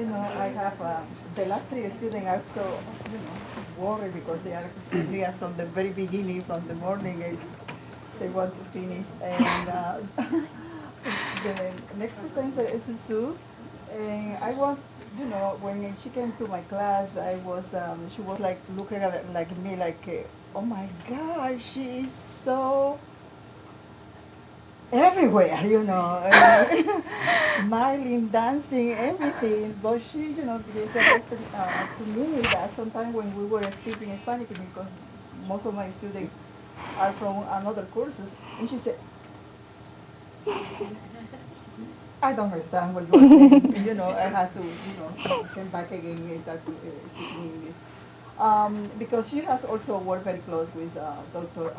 I have the last three students are so, worried because they are here from the very beginning, from the morning, and they want to finish. And the next presenter is Suzue, and I want, when she came to my class, she was like looking at it like me, like, oh my God, she is so everywhere, smiling, dancing, everything. But she, suggested to me that sometimes when we were speaking Spanish, because most of my students are from another courses, and she said, I don't understand what you're saying. I had to, come back again and start to speak English. Because she has also worked very close with Dr.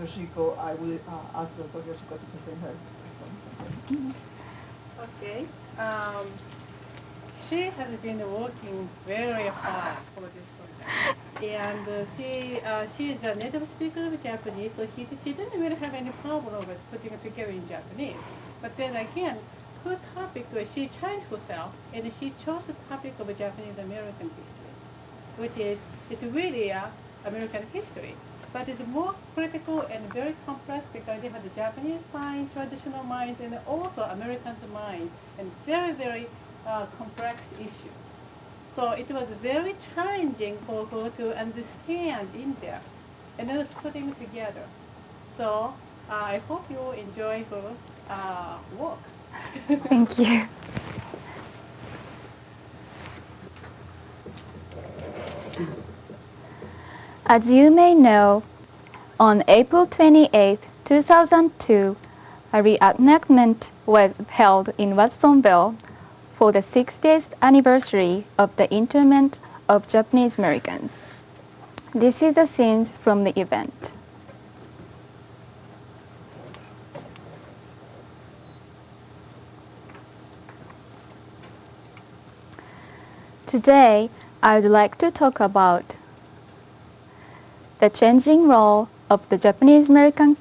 Yoshiko. I will ask Dr. Yoshiko to present her. Okay. She has been working very hard for this project. And she is a native speaker of Japanese, so she didn't really have any problem with putting it together in Japanese. But then again, her topic, she challenged herself, and she chose the topic of Japanese American history, which is, it's really American history. But it's more critical and very complex because they have the Japanese mind, traditional mind, and also American mind, and very, very complex issue. So it was very challenging for her to understand in depth and then putting it together. So I hope you enjoy her work. Thank you. As you may know, on April 28, 2002, a reenactment was held in Watsonville for the 60th anniversary of the internment of Japanese Americans. This is the scenes from the event. Today, I would like to talk about the changing role of the Japanese American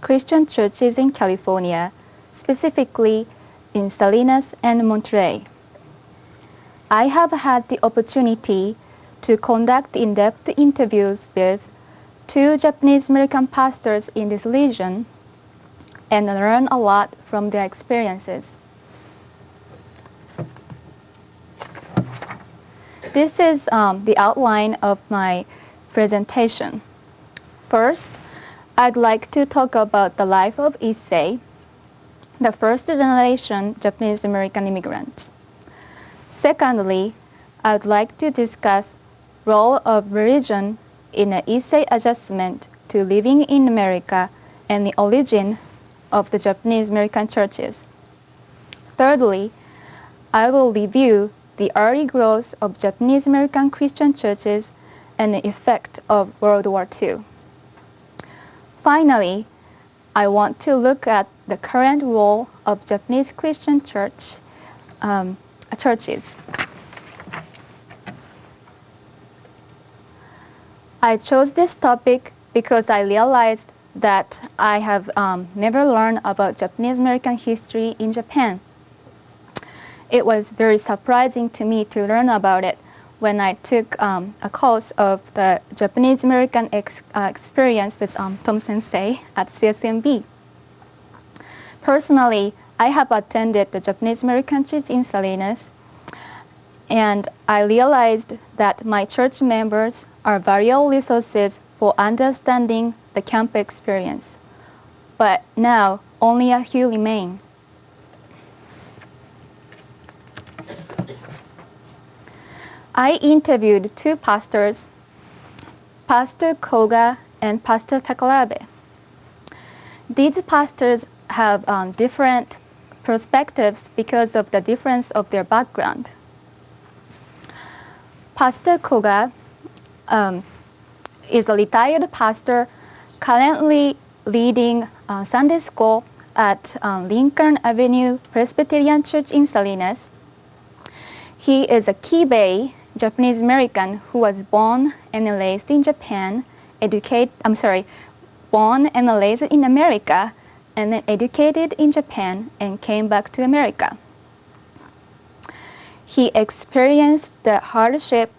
Christian churches in California, specifically in Salinas and Monterey. I have had the opportunity to conduct in-depth interviews with 2 Japanese American pastors in this region and learn a lot from their experiences. This is the outline of my presentation. First, I'd like to talk about the life of Issei, the first generation Japanese American immigrants. Secondly, I'd like to discuss role of religion in an Issei adjustment to living in America and the origin of the Japanese American churches. Thirdly, I will review the early growth of Japanese American Christian churches and the effect of World War II. Finally, I want to look at the current role of Japanese Christian churches. I chose this topic because I realized that I have never learned about Japanese American history in Japan. It was very surprising to me to learn about it when I took a course of the Japanese American experience with Tom Sensei at CSMB. Personally, I have attended the Japanese American church in Salinas, and I realized that my church members are valuable resources for understanding the camp experience. But now, only a few remain. I interviewed 2 pastors, Pastor Koga and Pastor Takarabe. These pastors have different perspectives because of the difference of their background. Pastor Koga is a retired pastor currently leading Sunday school at Lincoln Avenue Presbyterian Church in Salinas. He is a Kibei Japanese American who was born and raised in Japan, born and raised in America, and then educated in Japan and came back to America. He experienced the hardship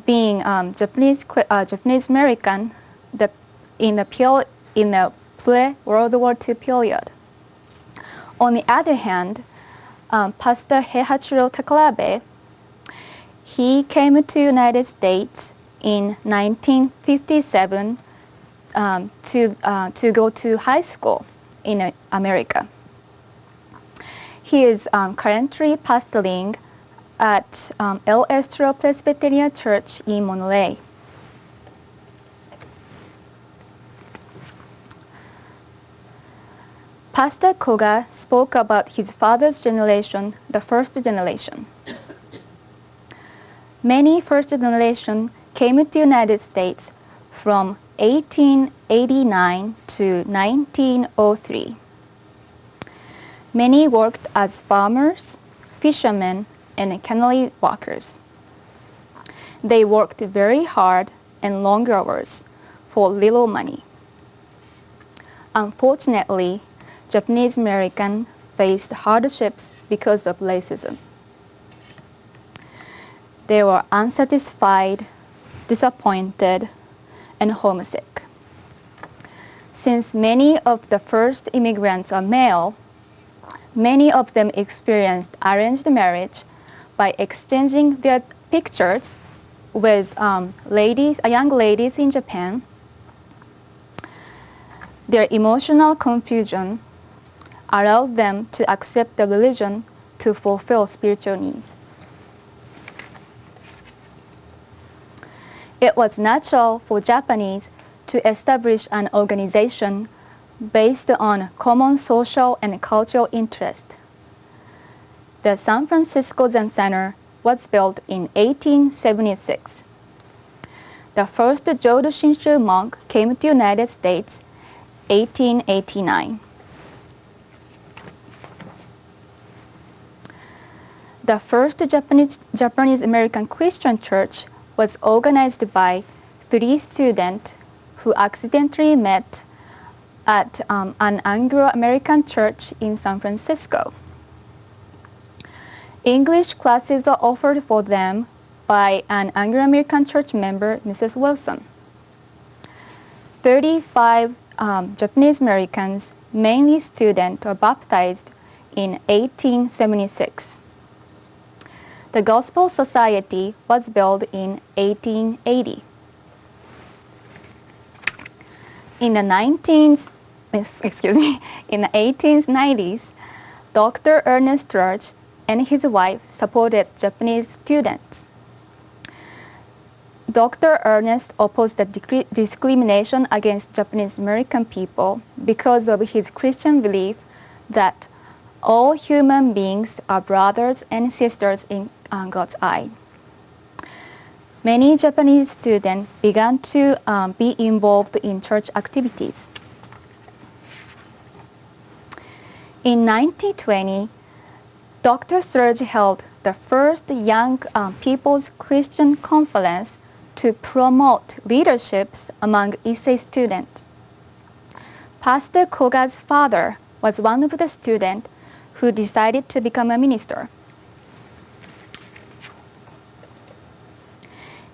being Japanese American in the pre-World War II period. On the other hand, Pastor Suzue Takahashi, he came to United States in 1957 to go to high school in America. He is currently pastoring at El Estero Presbyterian Church in Monterey. Pastor Koga spoke about his father's generation, the first generation. Many first generation came to the United States from 1889 to 1903. Many worked as farmers, fishermen, and cannery workers. They worked very hard and long hours for little money. Unfortunately, Japanese Americans faced hardships because of racism. They were unsatisfied, disappointed, and homesick. Since many of the first immigrants are male, many of them experienced arranged marriage by exchanging their pictures with young ladies in Japan. Their emotional confusion allowed them to accept the religion to fulfill spiritual needs. It was natural for Japanese to establish an organization based on common social and cultural interest. The San Francisco Zen Center was built in 1876. The first Jodo Shinshu monk came to the United States 1889. The first Japanese American Christian church was organized by 3 students who accidentally met at an Anglo-American church in San Francisco. English classes are offered for them by an Anglo-American church member, Mrs. Wilson. 35 Japanese Americans, mainly students, were baptized in 1876. The Gospel Society was built in 1880. In the 1890s, Dr. Ernest Church and his wife supported Japanese students. Dr. Ernest opposed the discrimination against Japanese American people because of his Christian belief that all human beings are brothers and sisters in God's eye. Many Japanese students began to be involved in church activities. In 1920, Dr. Surge held the first Young People's Christian Conference to promote leaderships among Issei students. Pastor Koga's father was one of the students who decided to become a minister.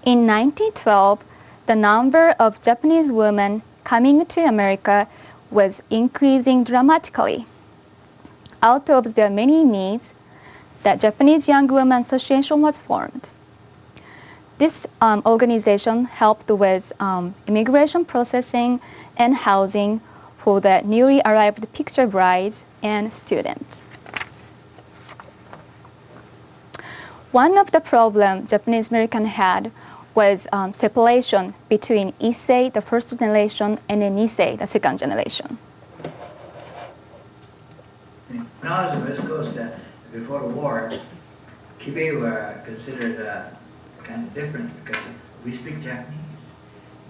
In 1912, the number of Japanese women coming to America was increasing dramatically. Out of their many needs, the Japanese Young Women Association was formed. This organization helped with immigration processing and housing for the newly arrived picture brides and students. One of the problems Japanese Americans had was separation between Issei, the first generation, and then Nisei, the second generation. When I was on the West Coast before the war, Kibe were considered kind of different because we speak Japanese.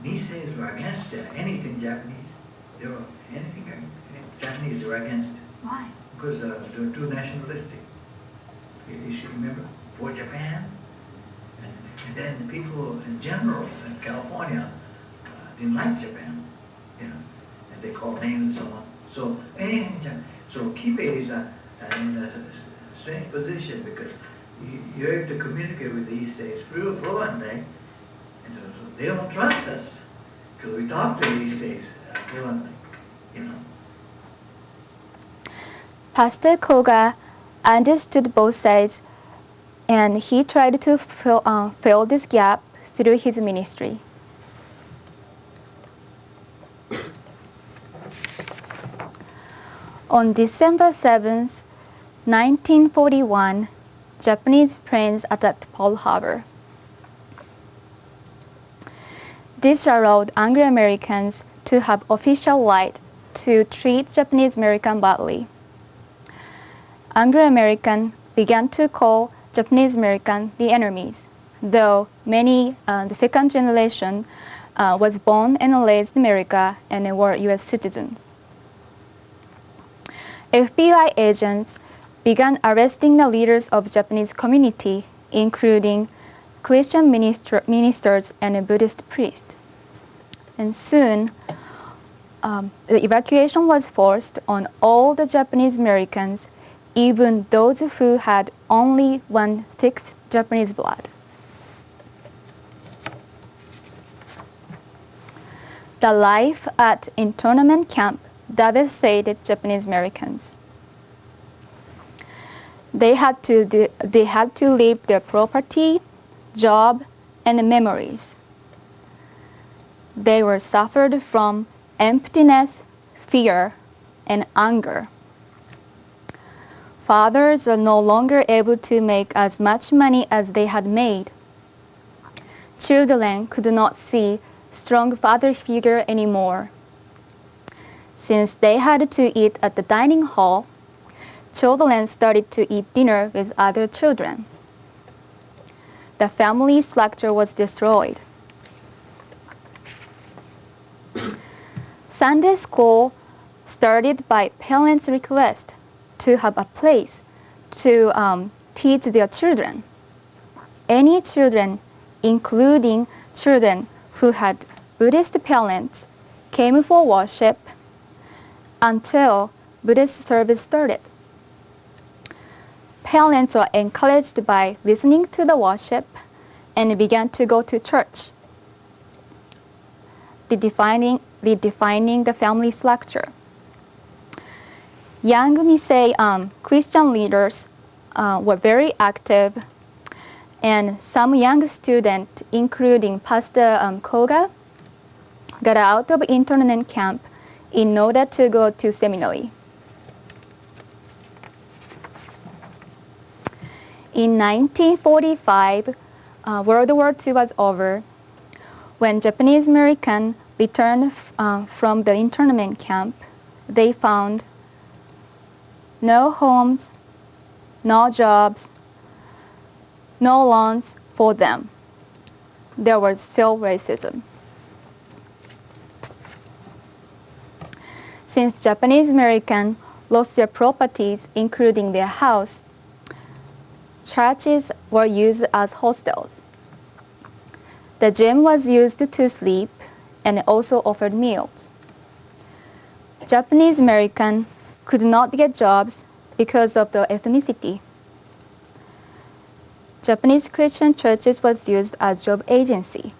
Niseis were against anything Japanese. They were anything Japanese they were against. Why? Because they were too nationalistic. You should remember, for Japan. And then the people in general in California didn't like Japan, you know, and they called names and so on. So anything, so Kibe is in a strange position because you're able to communicate with the Issei fluently, and so they don't trust us because we talk to the Issei fluently, you know. Pastor Koga understood both sides, and he tried to fill this gap through his ministry. On December 7th, 1941, Japanese planes attacked Pearl Harbor. This allowed Anglo-Americans to have official right to treat Japanese Americans badly. Anglo-Americans began to call Japanese Americans the enemies, though many, the second generation, was born and raised in America and were U.S. citizens. FBI agents began arresting the leaders of Japanese community, including Christian ministers and Buddhist priests. And soon, the evacuation was forced on all the Japanese Americans, even those who had only one-sixth Japanese blood. The life at internment camp devastated Japanese Americans. They had to leave their property, job, and memories. They were suffered from emptiness, fear, and anger. Fathers were no longer able to make as much money as they had made. Children could not see strong father figure anymore. Since they had to eat at the dining hall, children started to eat dinner with other children. The family structure was destroyed. Sunday school started by parents' request to have a place to teach their children. Any children, including children who had Buddhist parents, came for worship until Buddhist service started. Parents were encouraged by listening to the worship and began to go to church, redefining the family structure. Young Nisei Christian leaders were very active, and some young students, including Pastor Koga, got out of internment camp in order to go to seminary. In 1945, World War II was over. When Japanese Americans returned from the internment camp, they found no homes, no jobs, no loans for them. There was still racism. Since Japanese Americans lost their properties, including their house, churches were used as hostels. The gym was used to sleep and also offered meals. Japanese Americans could not get jobs because of the ethnicity. Japanese Christian churches was used as job agency.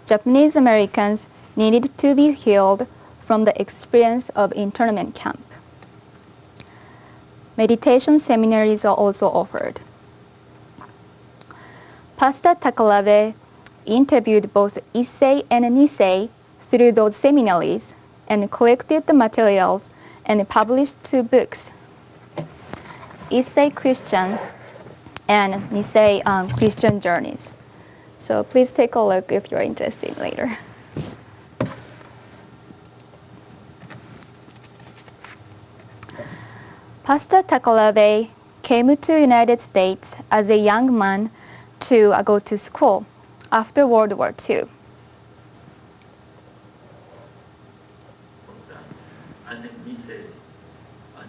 Japanese Americans needed to be healed from the experience of internment camp. Meditation seminaries are also offered. Pastor Takarabe interviewed both Issei and Nisei through those seminaries and collected the materials and published 2 books, Issei Christian and Nisei Christian Journeys. So please take a look if you're interested later. Pastor Takarabe came to United States as a young man to go to school after World War II. I think Nisei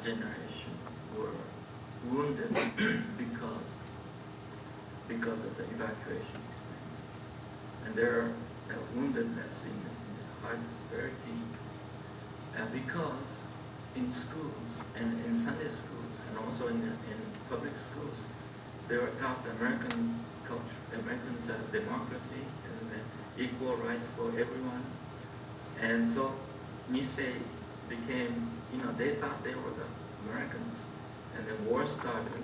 generation were wounded because of the evacuation experience. And their woundedness in the heart is very deep. And because in schools and in Sunday schools and also in public schools. They were taught American culture, American democracy, and equal rights for everyone. And so Nisei became, they thought they were the Americans. And then war started,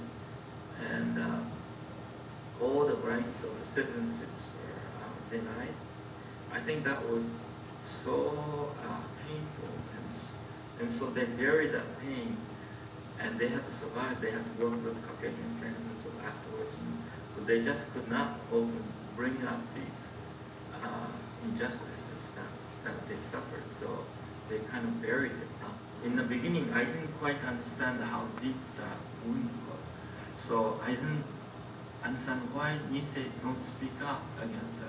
and all the rights of the citizenships were denied. I think that was so painful, and so they buried that pain, and they had to survive. They had to work with Caucasian friends and so afterwards. So they just could not bring up these injustices that they suffered. So they kind of buried it. In the beginning, I didn't quite understand how deep that wound was. So I didn't understand why Niseis don't speak up against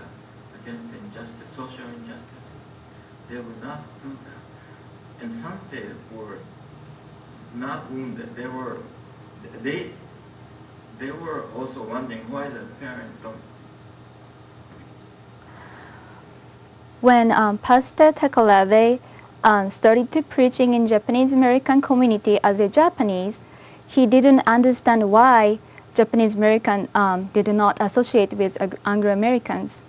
the injustice, social injustice. They would not do that. And some were not wounded. They were also wondering why the parents don't speak. When Pastor Takahashi started to preaching in Japanese American community as a Japanese, he didn't understand why Japanese American did not associate with Anglo-Americans.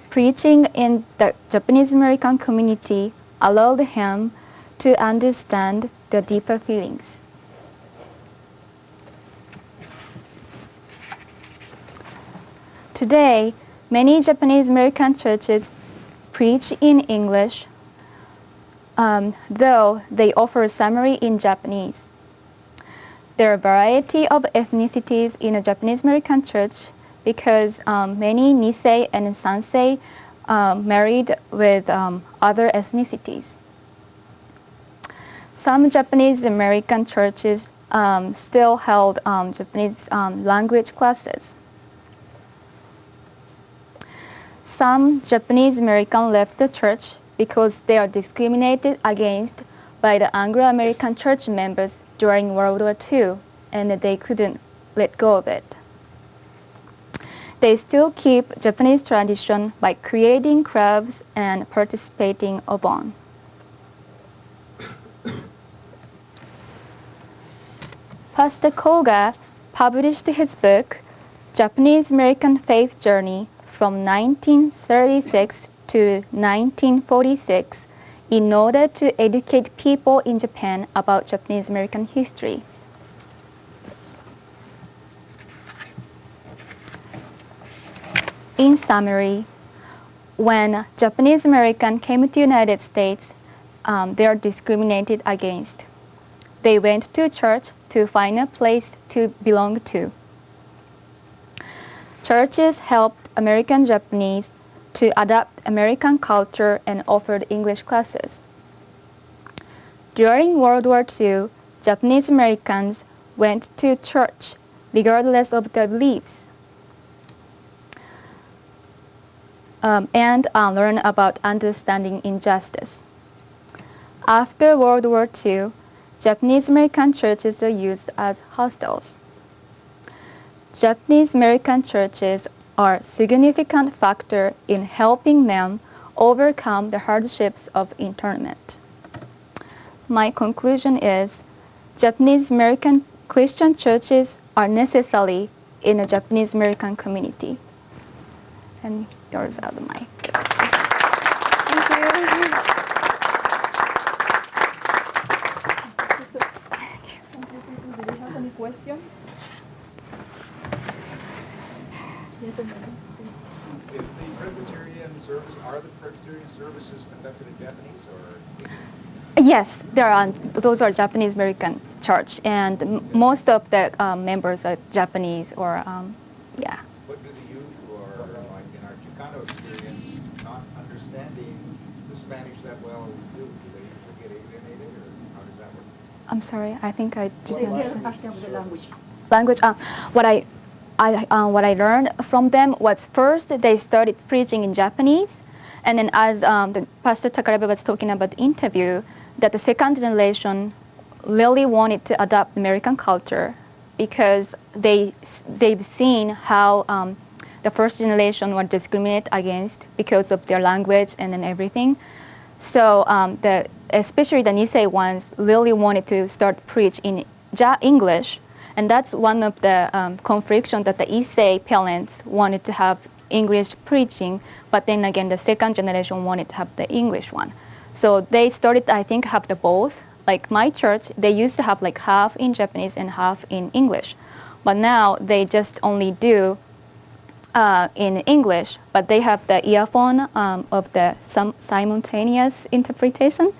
Preaching in the Japanese American community allowed him to understand the deeper feelings. Today, many Japanese American churches preach in English, though they offer a summary in Japanese. There are a variety of ethnicities in a Japanese American church because many Nisei and Sansei married with other ethnicities. Some Japanese American churches still held Japanese language classes. Some Japanese Americans left the church because they are discriminated against by the Anglo-American church members during World War II, and they couldn't let go of it. They still keep Japanese tradition by creating clubs and participating obon. Pastor Koga published his book, Japanese American Faith Journey, from 1936 to 1946 in order to educate people in Japan about Japanese American history. In summary, when Japanese Americans came to the United States, they are discriminated against. They went to church to find a place to belong to. Churches helped American Japanese to adapt American culture and offered English classes. During World War II, Japanese Americans went to church regardless of their beliefs and learned about understanding injustice. After World War II, Japanese American churches are used as hostels. Japanese American churches are a significant factor in helping them overcome the hardships of internment. My conclusion is Japanese American Christian churches are necessary in a Japanese American community. And those are my gifts. Thank you. Do we have any questions? Yes, Is the Presbyterian service, are the Presbyterian services conducted in Japanese or? Yes, those are Japanese American church, and most of the members are Japanese or, yeah. What do the youth who are, like in our Chicano experience, not understanding the Spanish that well do? Do they usually get alienated, or how does that work? I'm sorry, I think I didn't listen. Ask them the language. Language, what I learned from them was first they started preaching in Japanese, and then as the Pastor Takahashi was talking about the interview, that the second generation really wanted to adopt American culture because they've seen how the first generation were discriminated against because of their language and then everything. So especially the Nisei ones, really wanted to start preach in English. And that's one of the confliction that the Issei parents wanted to have English preaching, but then again, the second generation wanted to have the English one. So they started, I think, have the both. Like my church, they used to have like half in Japanese and half in English. But now they just only do in English, but they have the earphone of the simultaneous interpretation.